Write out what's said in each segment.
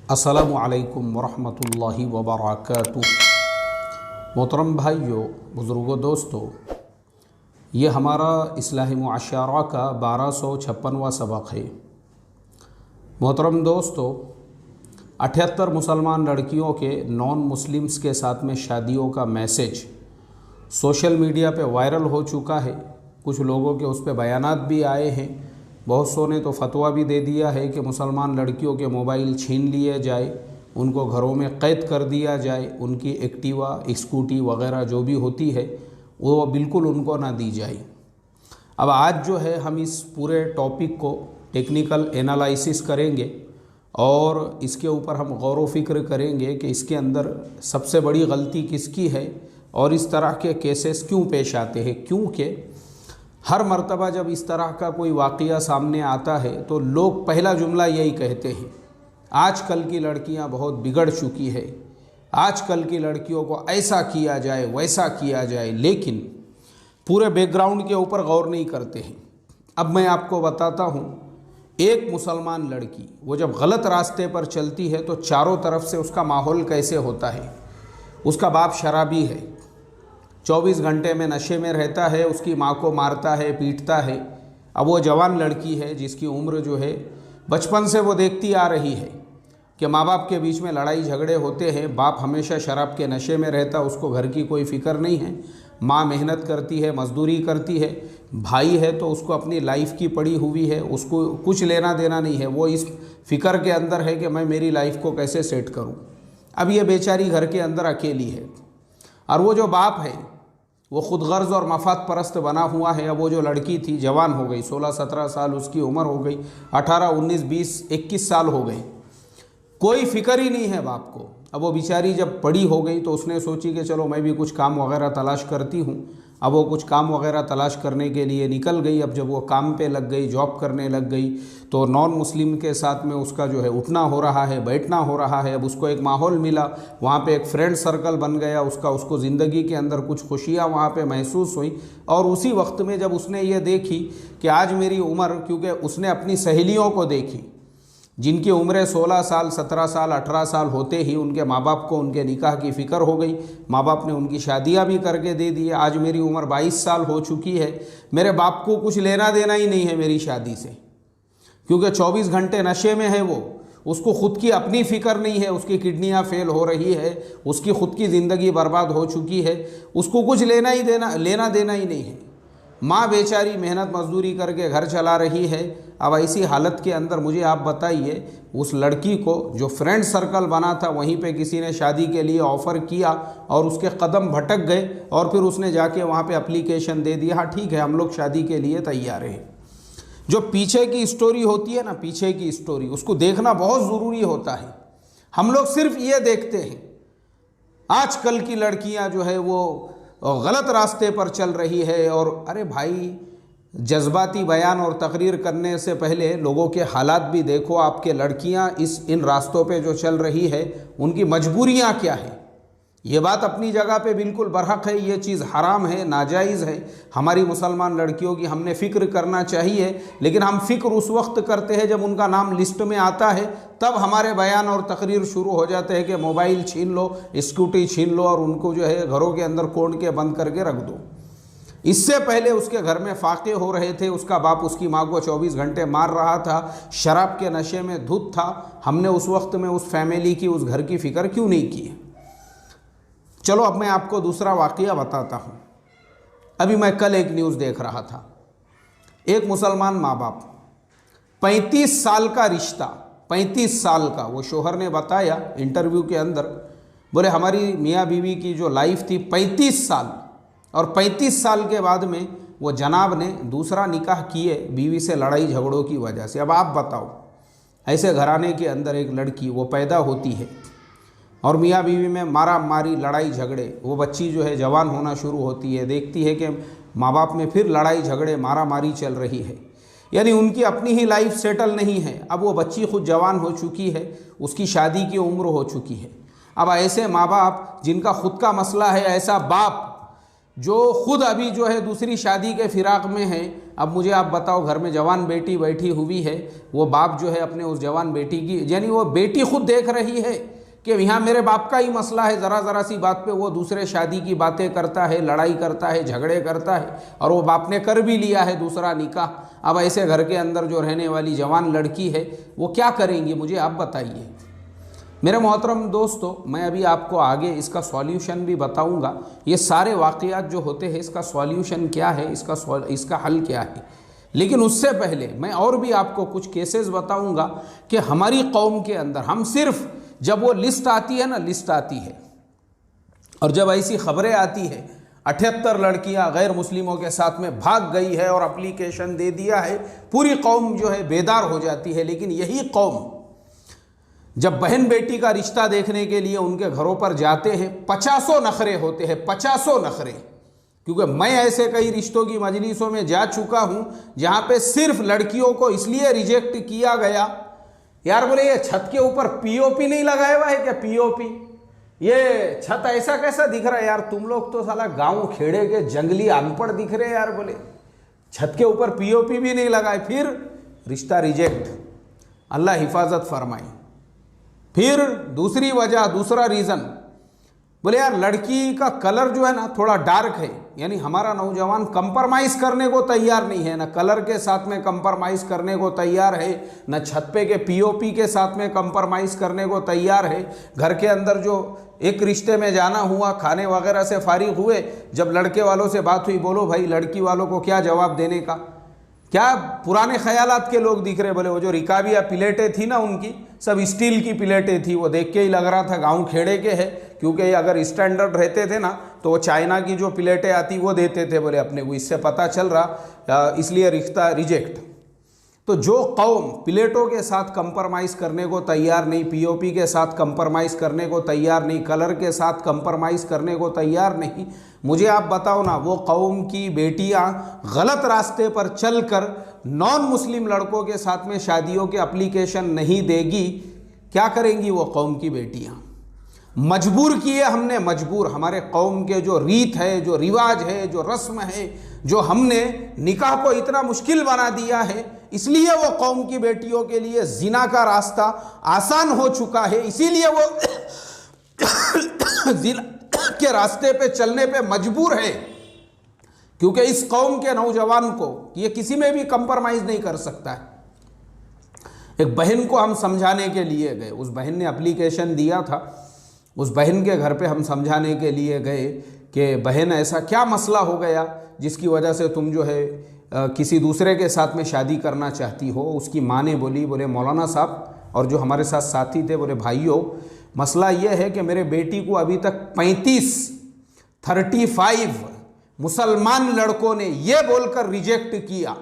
अस्सलामु अलैकुम वरहमतुल्लाहि वबरकातुह। मोहतरम भाइयों, बुज़ुर्गों, दोस्तों, ये हमारा इस्लाही मुआशरा का 1256वां सबक है। मोहतरम दोस्तों, 78 मुसलमान लड़कियों के नॉन मुस्लिम्स के साथ में शादियों का मैसेज सोशल मीडिया पे वायरल हो चुका है। कुछ लोगों के उस पर बयानात भी आए हैं। बहुत सौ ने तो फतवा भी दे दिया है कि मुसलमान लड़कियों के मोबाइल छीन लिए जाए, उनको घरों में कैद कर दिया जाए, उनकी एक्टिवा, स्कूटी वगैरह जो भी होती है वो बिल्कुल उनको ना दी जाए। अब आज जो है हम इस पूरे टॉपिक को टेक्निकल एनालिसिस करेंगे और इसके ऊपर हम गौर व फिक्र करेंगे कि इसके अंदर सबसे बड़ी गलती किसकी है और इस तरह के केसेस क्यों पेश आते हैं। क्योंकि हर मर्तबा जब इस तरह का कोई वाक़या सामने आता है तो लोग पहला जुमला यही कहते हैं, आजकल की लड़कियां बहुत बिगड़ चुकी है, आजकल की लड़कियों को ऐसा किया जाए वैसा किया जाए, लेकिन पूरे बैकग्राउंड के ऊपर गौर नहीं करते हैं। अब मैं आपको बताता हूँ, एक मुसलमान लड़की वो जब गलत रास्ते पर चलती है तो चारों तरफ से उसका माहौल कैसे होता है। उसका बाप शराबी है, 24 घंटे में नशे में रहता है, उसकी माँ को मारता है, पीटता है। अब वो जवान लड़की है जिसकी उम्र जो है बचपन से वो देखती आ रही है कि माँ बाप के बीच में लड़ाई झगड़े होते हैं, बाप हमेशा शराब के नशे में रहता, उसको घर की कोई फ़िक्र नहीं है, माँ मेहनत करती है, मजदूरी करती है, भाई है तो उसको अपनी लाइफ की पड़ी हुई है, उसको कुछ लेना देना नहीं है, वो इस फ़िक्र के अंदर है कि मैं मेरी लाइफ को कैसे सेट करूँ। अब ये बेचारी घर के अंदर अकेली है और वो जो बाप है वो खुद गर्ज और मफाद परस्त बना हुआ है। अब वो जो लड़की थी जवान हो गई, 16-17 साल उसकी उम्र हो गई, 18, 19, 20, 21 साल हो गए, कोई फ़िक्र ही नहीं है बाप को। अब वो बेचारी जब बड़ी हो गई तो उसने सोची कि चलो मैं भी कुछ काम वगैरह तलाश करती हूँ। अब वो कुछ काम वगैरह तलाश करने के लिए निकल गई। अब जब वो काम पे लग गई, जॉब करने लग गई, तो नॉन मुस्लिम के साथ में उसका जो है उठना हो रहा है, बैठना हो रहा है। अब उसको एक माहौल मिला, वहाँ पे एक फ्रेंड सर्कल बन गया उसका, उसको ज़िंदगी के अंदर कुछ खुशियाँ वहाँ पे महसूस हुई। और उसी वक्त में जब उसने ये देखी कि आज मेरी उम्र, क्योंकि उसने अपनी सहेलियों को देखी जिनकी उम्रें 16 साल, 17 साल, 18 साल होते ही उनके माँ बाप को उनके निकाह की फ़िक्र हो गई, माँ बाप ने उनकी शादियाँ भी करके दे दी। आज मेरी उम्र 22 साल हो चुकी है, मेरे बाप को कुछ लेना देना ही नहीं है मेरी शादी से, क्योंकि 24 घंटे नशे में है वो, उसको ख़ुद की अपनी फ़िक्र नहीं है, उसकी किडनियाँ फेल हो रही है, उसकी ख़ुद की ज़िंदगी बर्बाद हो चुकी है, उसको कुछ लेना देना ही नहीं है। माँ बेचारी मेहनत मजदूरी करके घर चला रही है। अब ऐसी हालत के अंदर मुझे आप बताइए, उस लड़की को जो फ्रेंड सर्कल बना था वहीं पे किसी ने शादी के लिए ऑफ़र किया और उसके कदम भटक गए और फिर उसने जाके वहाँ पे एप्लीकेशन दे दिया, हाँ ठीक है हम लोग शादी के लिए तैयार हैं। जो पीछे की स्टोरी होती है ना, पीछे की स्टोरी, उसको देखना बहुत ज़रूरी होता है। हम लोग सिर्फ ये देखते हैं आजकल की लड़कियाँ जो है वो गलत रास्ते पर चल रही है। और अरे भाई, जज्बाती बयान और तकरीर करने से पहले लोगों के हालात भी देखो। आपके लड़कियां इन रास्तों पे जो चल रही है उनकी मजबूरियां क्या है। ये बात अपनी जगह पे बिल्कुल बरहक है, ये चीज़ हराम है, नाजायज़ है। हमारी मुसलमान लड़कियों की हमने फ़िक्र करना चाहिए, लेकिन हम फ़िक्र उस वक्त करते हैं जब उनका नाम लिस्ट में आता है, तब हमारे बयान और तकरीर शुरू हो जाते हैं कि मोबाइल छीन लो, स्कूटी छीन लो और उनको जो है घरों के अंदर कोड के बंद करके रख दो। इससे पहले उसके घर में फाके हो रहे थे, उसका बाप उसकी माँ को 24 घंटे मार रहा था, शराब के नशे में धुत था। हमने उस वक्त में उस फैमिली की, उस घर की फ़िक्र क्यों नहीं की। चलो अब मैं आपको दूसरा वाक़या बताता हूँ। अभी मैं कल एक न्यूज़ देख रहा था, एक मुसलमान माँ बाप, 35 साल का रिश्ता, 35 साल का, वो शोहर ने बताया इंटरव्यू के अंदर, बोले हमारी मियाँ बीवी की जो लाइफ थी 35 साल, और 35 साल के बाद में वो जनाब ने दूसरा निकाह किए बीवी से लड़ाई झगड़ों की वजह से। अब आप बताओ, ऐसे घराने के अंदर एक लड़की वो पैदा होती है और मियाँ बीवी में मारा मारी, लड़ाई झगड़े, वो बच्ची जो है जवान होना शुरू होती है, देखती है कि माँ बाप में फिर लड़ाई झगड़े, मारा मारी चल रही है, यानी उनकी अपनी ही लाइफ सेटल नहीं है। अब वो बच्ची खुद जवान हो चुकी है, उसकी शादी की उम्र हो चुकी है। अब ऐसे माँ बाप जिनका खुद का मसला है, ऐसा बाप जो खुद अभी जो है दूसरी शादी के फिराक में है। अब मुझे आप बताओ, घर में जवान बेटी बैठी हुई है, वो बाप जो है अपने उस जवान बेटी की, यानी वो बेटी खुद देख रही है कि यहाँ मेरे बाप का ही मसला है, ज़रा सी बात पे वो दूसरे शादी की बातें करता है, लड़ाई करता है, झगड़े करता है, और वो बाप ने कर भी लिया है दूसरा निकाह। अब ऐसे घर के अंदर जो रहने वाली जवान लड़की है वो क्या करेंगी, मुझे आप बताइए। मेरे मोहतरम दोस्तों, मैं अभी आपको आगे इसका सॉल्यूशन भी बताऊंगा। ये सारे वाक़यात जो होते हैं इसका सॉल्यूशन क्या है, इसका हल क्या है। लेकिन उससे पहले मैं और भी आपको कुछ केसेस बताऊंगा कि हमारी कौम के अंदर हम सिर्फ जब वो लिस्ट आती है ना, लिस्ट आती है और जब ऐसी खबरें आती है 78 लड़कियां गैर मुस्लिमों के साथ में भाग गई है और एप्लीकेशन दे दिया है, पूरी कौम जो है बेदार हो जाती है। लेकिन यही कौम जब बहन बेटी का रिश्ता देखने के लिए उनके घरों पर जाते हैं, 50 नखरे होते हैं, 50 नखरे। क्योंकि मैं ऐसे कई रिश्तों की मजलिसों में जा चुका हूं जहां पे सिर्फ लड़कियों को इसलिए रिजेक्ट किया गया, यार बोले ये छत के ऊपर पीओपी नहीं लगाया हुआ है क्या, पीओपी, ये छत ऐसा कैसा दिख रहा है यार, तुम लोग तो साला गांव खेड़े के जंगली अनपढ़ दिख रहे यार, बोले छत के ऊपर पीओपी भी नहीं लगाए, फिर रिश्ता रिजेक्ट। अल्लाह हिफाजत फरमाए। फिर दूसरी वजह, दूसरा रीज़न, बोले यार लड़की का कलर जो है ना थोड़ा डार्क है, यानी हमारा नौजवान कंप्रोमाइज़ करने को तैयार नहीं है, ना कलर के साथ में कंप्रोमाइज़ करने को तैयार है, ना छत पे के पीओपी के साथ में कंप्रोमाइज़ करने को तैयार है। घर के अंदर जो एक रिश्ते में जाना हुआ, खाने वगैरह से फारिग हुए, जब लड़के वालों से बात हुई, बोलो भाई लड़की वालों को क्या जवाब देने का, क्या पुराने ख्यालात के लोग दिख रहे। बोले वो जो रिकाबिया प्लेटें थी ना उनकी सब स्टील की प्लेटें थी, वो देख के ही लग रहा था गांव खेड़े के हैं, क्योंकि अगर स्टैंडर्ड रहते थे ना तो वो चाइना की जो प्लेटें आती वो देते थे, बोले अपने को इससे पता चल रहा, इसलिए रिश्ता रिजेक्ट। तो जो कौम प्लेटों के साथ कंप्रोमाइज़ करने को तैयार नहीं, पीओपी के साथ कंप्रोमाइज़ करने को तैयार नहीं, कलर के साथ कंप्रोमाइज़ करने को तैयार नहीं, मुझे आप बताओ ना, वो कौम की बेटियां गलत रास्ते पर चलकर नॉन मुस्लिम लड़कों के साथ में शादियों के एप्लीकेशन नहीं देगी, क्या करेंगी वो कौम की बेटियां। मजबूर किए हमने, मजबूर, हमारे कौम के जो रीत है, जो रिवाज है, जो रस्म है, जो हमने निकाह को इतना मुश्किल बना दिया है, इसलिए वो कौम की बेटियों के लिए जिना का रास्ता आसान हो चुका है, इसीलिए वो जिना के रास्ते पे चलने पे मजबूर है, क्योंकि इस कौम के नौजवान को ये किसी में भी कंप्रोमाइज़ नहीं कर सकता है। एक बहन को हम समझाने के लिए गए, उस बहन ने एप्लीकेशन दिया था, उस बहन के घर पे हम समझाने के लिए गए कि बहन ऐसा क्या मसला हो गया जिसकी वजह से तुम जो है किसी दूसरे के साथ में शादी करना चाहती हो। उसकी माँ ने बोली, बोले मौलाना साहब और जो हमारे साथ साथी थे, बोले भाइयों मसला ये है कि मेरे बेटी को अभी तक 35 मुसलमान लड़कों ने ये बोलकर रिजेक्ट किया,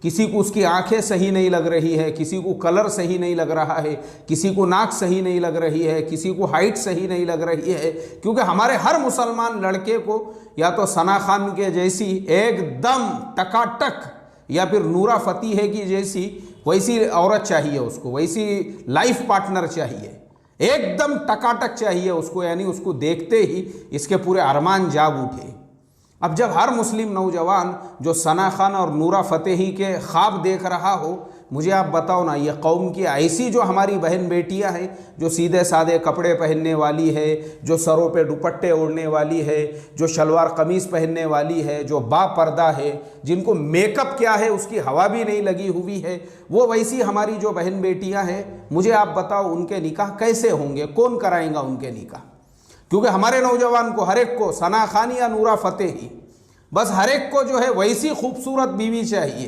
किसी को उसकी आंखें सही नहीं लग रही है, किसी को कलर सही नहीं लग रहा है, किसी को नाक सही नहीं लग रही है, किसी को हाइट सही नहीं लग रही है, क्योंकि हमारे हर मुसलमान लड़के को या तो सना खान के जैसी एकदम टकाटक या फिर नूरा फतेही की जैसी वैसी औरत चाहिए उसको, वैसी लाइफ पार्टनर चाहिए, एकदम टकाटक चाहिए उसको, यानी उसको देखते ही इसके पूरे अरमान जाग उठे। अब जब हर मुस्लिम नौजवान जो सना खान और नूरा फतेही के ख्वाब देख रहा हो, मुझे आप बताओ ना, ये कौम की ऐसी जो हमारी बहन बेटियां हैं जो सीधे सादे कपड़े पहनने वाली है, जो सरों पे दुपट्टे ओढ़ने वाली है, जो शलवार कमीज़ पहनने वाली है, जो बापर्दा है, जिनको मेकअप क्या है उसकी हवा भी नहीं लगी हुई है, वो वैसी हमारी जो बहन बेटियां हैं, मुझे आप बताओ उनके निकाह कैसे होंगे, कौन कराएंगा उनके निकाह। क्योंकि हमारे नौजवान को हर एक को सना खान या नूरा फतेही, बस हर एक को जो है वैसी खूबसूरत बीवी चाहिए।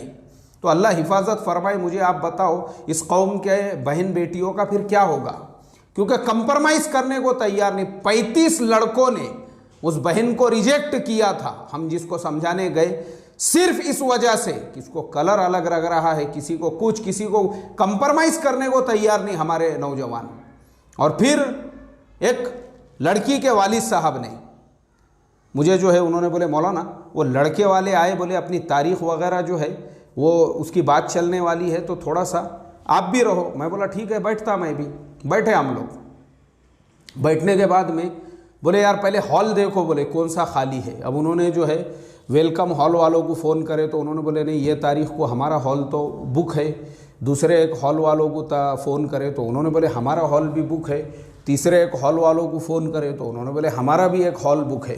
तो अल्लाह हिफाजत फरमाए। मुझे आप बताओ इस कौम के बहन बेटियों का फिर क्या होगा, क्योंकि कंप्रोमाइज़ करने को तैयार नहीं। 35 लड़कों ने उस बहन को रिजेक्ट किया था, हम जिसको समझाने गए, सिर्फ इस वजह से कि इसको कलर अलग लग रहा है, किसी को कुछ, किसी को कंप्रोमाइज़ करने को तैयार नहीं हमारे नौजवान। और फिर एक लड़की के वालिद साहब ने मुझे जो है, उन्होंने बोले मौलाना वो लड़के वाले आए, बोले अपनी तारीख़ वगैरह जो है वो उसकी बात चलने वाली है, तो थोड़ा सा आप भी रहो। मैं बोला ठीक है, बैठता, मैं भी बैठे। हम लोग बैठने के बाद में बोले यार पहले हॉल देखो, बोले कौन सा खाली है। अब उन्होंने जो है वेलकम हॉल वालों को फ़ोन करे तो उन्होंने बोले नहीं ये तारीख को हमारा हॉल तो बुक है। दूसरे एक हॉल वालों को फ़ोन करे तो उन्होंने बोले हमारा हॉल भी बुक है। तीसरे एक हॉल वालों को फ़ोन करे तो उन्होंने बोले हमारा भी एक हॉल बुक है।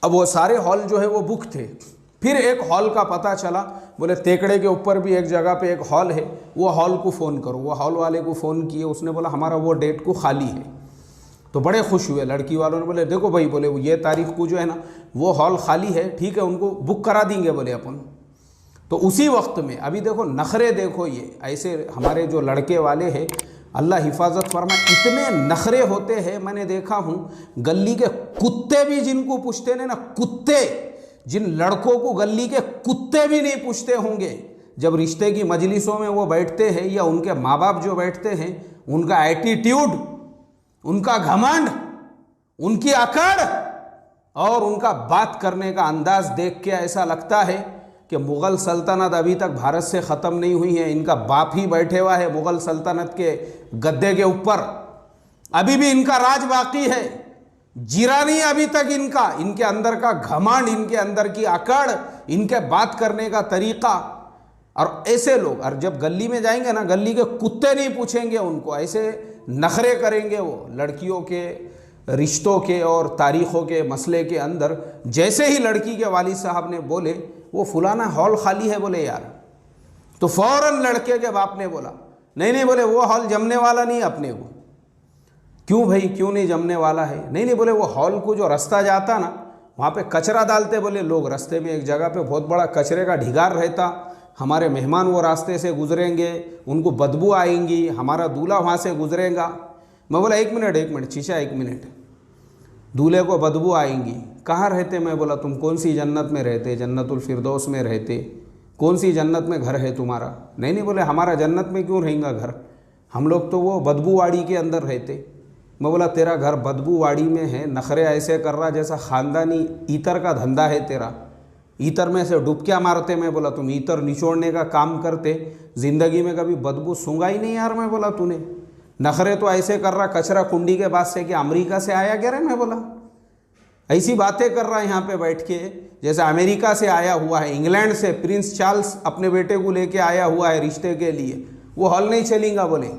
अब वो सारे हॉल जो है वो बुक थे। फिर एक हॉल का पता चला, बोले तेकड़े के ऊपर भी एक जगह पे एक हॉल है, वो हॉल को फ़ोन करो। वो हॉल वाले को फ़ोन किए, उसने बोला हमारा वो डेट को खाली है। तो बड़े खुश हुए लड़की वालों ने, बोले देखो भाई, बोले ये तारीख को जो है ना वो हॉल खाली है, ठीक है उनको बुक करा देंगे बोले अपन। तो उसी वक्त में अभी देखो नखरे, देखो ये ऐसे हमारे जो लड़के वाले हैं, अल्लाह हिफाजत फरमाए, इतने नखरे होते हैं। मैंने देखा हूँ गली के कुत्ते भी जिनको पूछते ने ना, कुत्ते, जिन लड़कों को गली के कुत्ते भी नहीं पूछते होंगे, जब रिश्ते की मजलिसों में वो बैठते हैं या उनके माँ बाप जो बैठते हैं, उनका एटीट्यूड, उनका घमंड, उनकी अकड़ और उनका बात करने का अंदाज देख के ऐसा लगता है कि मुग़ल सल्तनत अभी तक भारत से ख़त्म नहीं हुई है। इनका बाप ही बैठे हुआ है मुग़ल सल्तनत के गद्दे के ऊपर, अभी भी इनका राज बाकी है, जीरा नहीं अभी तक इनका। इनके अंदर का घमंड, इनके अंदर की अकड़, इनके बात करने का तरीक़ा। और ऐसे लोग, और जब गली में जाएंगे ना, गली के कुत्ते नहीं पूछेंगे उनको, ऐसे नखरे करेंगे वो लड़कियों के रिश्तों के और तारीख़ों के मसले के अंदर। जैसे ही लड़की के वालिद साहब ने बोले वो फलाना हॉल खाली है, बोले यार, तो फ़ौरन लड़के के बाप ने बोला नहीं नहीं, बोले वो हॉल जमने वाला नहीं अपने को। क्यों भाई, क्यों नहीं जमने वाला है? नहीं नहीं, बोले वो हॉल को जो रास्ता जाता ना, वहाँ पे कचरा डालते बोले लोग। रास्ते में एक जगह पे बहुत बड़ा कचरे का ढिगार रहता, हमारे मेहमान वो रास्ते से गुजरेंगे, उनको बदबू आएंगी, हमारा दूल्हा वहाँ से गुजरेगा। मैं बोला एक मिनट चीचा, एक मिनट, दूल्हे को बदबू आएंगी, कहाँ रहते? मैं बोला तुम कौन सी जन्नत में रहते? जन्नतुल फिरदौस में रहते? कौन सी जन्नत में घर है तुम्हारा? नहीं नहीं, बोले हमारा जन्नत में क्यों रहेगा घर, हम लोग तो वो बदबूवाड़ी के अंदर रहते। मैं बोला तेरा घर बदबूवाड़ी में है, नखरे ऐसे कर रहा जैसा ख़ानदानी ईतर का धंधा है तेरा, ईतर में से डुबकियाँ मारते। मैं बोला तुम ईतर निचोड़ने का काम करते, ज़िंदगी में कभी बदबू सूंघा ही नहीं यार। मैं बोला तूने नखरे तो ऐसे कर रहा कचरा कुंडी के बाद से कि अमेरिका से आया क्या रे? मैं बोला ऐसी बातें कर रहा है यहाँ पे बैठ के जैसे अमेरिका से आया हुआ है, इंग्लैंड से प्रिंस चार्ल्स अपने बेटे को लेके आया हुआ है रिश्ते के लिए। वो हॉल नहीं चलेगा बोले।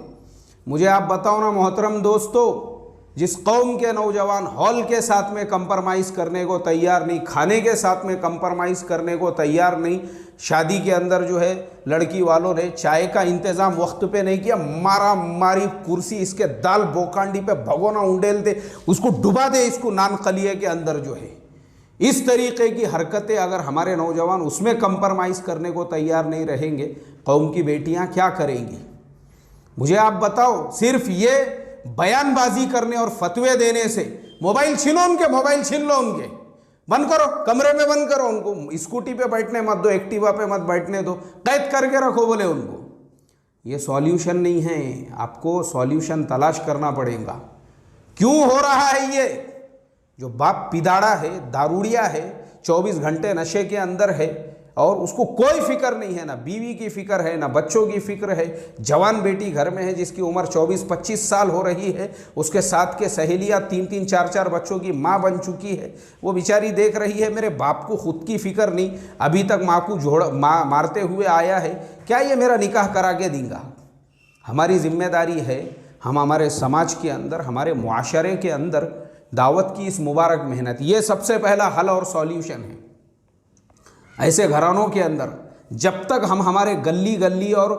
मुझे आप बताओ ना मोहतरम दोस्तों, जिस कौम के नौजवान हॉल के साथ में कंप्रोमाइज़ करने को तैयार नहीं, खाने के साथ में कंप्रोमाइज़ करने को तैयार नहीं, शादी के अंदर जो है लड़की वालों ने चाय का इंतज़ाम वक्त पे नहीं किया, मारा मारी कुर्सी इसके दाल बोकांडी पे भगोना उंडेल दे, उसको डुबा दे इसको नान कलिए के अंदर जो है। इस तरीके की हरकतें अगर हमारे नौजवान उसमें कंप्रोमाइज़ करने को तैयार नहीं रहेंगे, कौम की बेटियां क्या करेंगी? मुझे आप बताओ, सिर्फ ये बयानबाजी करने और फतवे देने से, मोबाइल छीनो उनके, मोबाइल छीन लो उनके, बंद करो, कमरे में बंद करो उनको, स्कूटी पे बैठने मत दो, एक्टिवा पे मत बैठने दो, कैद करके रखो बोले उनको। ये सॉल्यूशन नहीं है, आपको सॉल्यूशन तलाश करना पड़ेगा। क्यों हो रहा है ये? जो बाप पिदाड़ा है, दारूड़िया है, 24 घंटे नशे के अंदर है और उसको कोई फिक्र नहीं है, ना बीवी की फिक्र है, ना बच्चों की फिक्र है। जवान बेटी घर में है जिसकी उम्र 24-25 साल हो रही है, उसके साथ के सहेलियाँ 3-3, 4-4 बच्चों की माँ बन चुकी है, वो बेचारी देख रही है मेरे बाप को खुद की फिक्र नहीं, अभी तक माँ को मारते हुए आया है, क्या ये मेरा निकाह करा के देगा? हमारी जिम्मेदारी है, हम हमारे समाज के अंदर, हमारे मुआशरे के अंदर दावत की इस मुबारक मेहनत, ये सबसे पहला हल और सॉल्यूशन है। ऐसे घरानों के अंदर जब तक हम हमारे गली गली और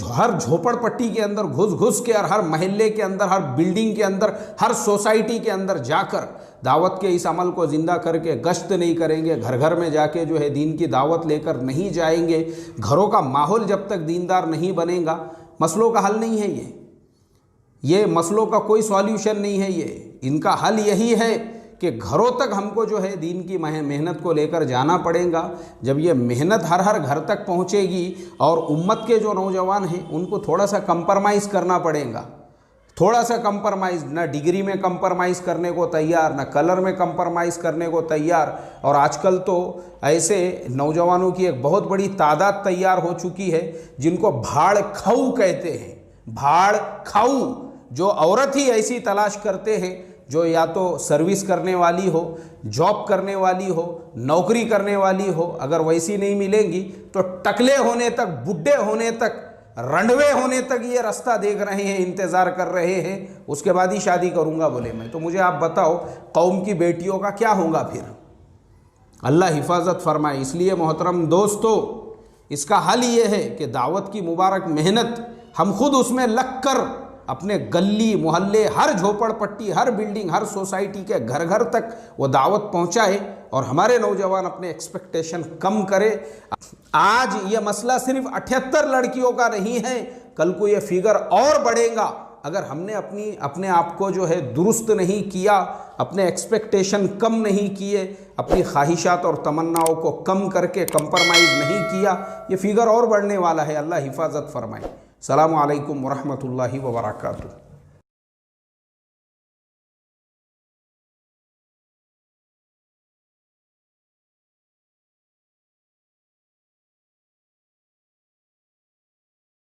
हर झोपड़पट्टी के अंदर घुस घुस के और हर महल्ले के अंदर, हर बिल्डिंग के अंदर, हर सोसाइटी के अंदर जाकर दावत के इस अमल को ज़िंदा करके गश्त नहीं करेंगे, घर घर में जाके जो है दीन की दावत लेकर नहीं जाएंगे, घरों का माहौल जब तक दीनदार नहीं बनेगा, मसलों का हल नहीं है ये मसलों का कोई सॉल्यूशन नहीं है ये। इनका हल यही है कि घरों तक हमको जो है दीन की मेहनत को लेकर जाना पड़ेगा। जब ये मेहनत हर हर घर तक पहुँचेगी और उम्मत के जो नौजवान हैं उनको थोड़ा सा कंप्रोमाइज़ करना पड़ेगा, थोड़ा सा कंप्रोमाइज़, ना डिग्री में कंप्रोमाइज़ करने को तैयार, ना कलर में कंप्रोमाइज़ करने को तैयार। और आजकल तो ऐसे नौजवानों की एक बहुत बड़ी तादाद तैयार हो चुकी है जिनको भाड़ खाऊ कहते हैं। भाड़ खाऊ, जो औरत ही ऐसी तलाश करते हैं जो या तो सर्विस करने वाली हो, जॉब करने वाली हो, नौकरी करने वाली हो, अगर वैसी नहीं मिलेंगी तो टकले होने तक, बुढ़े होने तक, रंडवे होने तक ये रास्ता देख रहे हैं, इंतज़ार कर रहे हैं, उसके बाद ही शादी करूँगा बोले मैं। तो मुझे आप बताओ कौम की बेटियों का क्या होगा फिर? अल्लाह हिफाजत फरमाए। इसलिए मोहतरम दोस्तों, इसका हल ये है कि दावत की मुबारक मेहनत हम खुद उसमें लग कर अपने गली मोहल्ले, हर झोपड़पट्टी, हर बिल्डिंग, हर सोसाइटी के घर घर तक वो दावत पहुंचाए और हमारे नौजवान अपने एक्सपेक्टेशन कम करे। आज ये मसला सिर्फ 78 लड़कियों का नहीं है, कल को ये फिगर और बढ़ेगा अगर हमने अपने आप को जो है दुरुस्त नहीं किया, अपने एक्सपेक्टेशन कम नहीं किए, अपनी ख्वाहिशात और तमन्नाओं को कम करके कंप्रोमाइज़ नहीं किया, ये फिगर और बढ़ने वाला है। अल्लाह हिफाजत फरमाए। सलामु अलैकुम वरहमतुल्लाहि वबरकातुहू।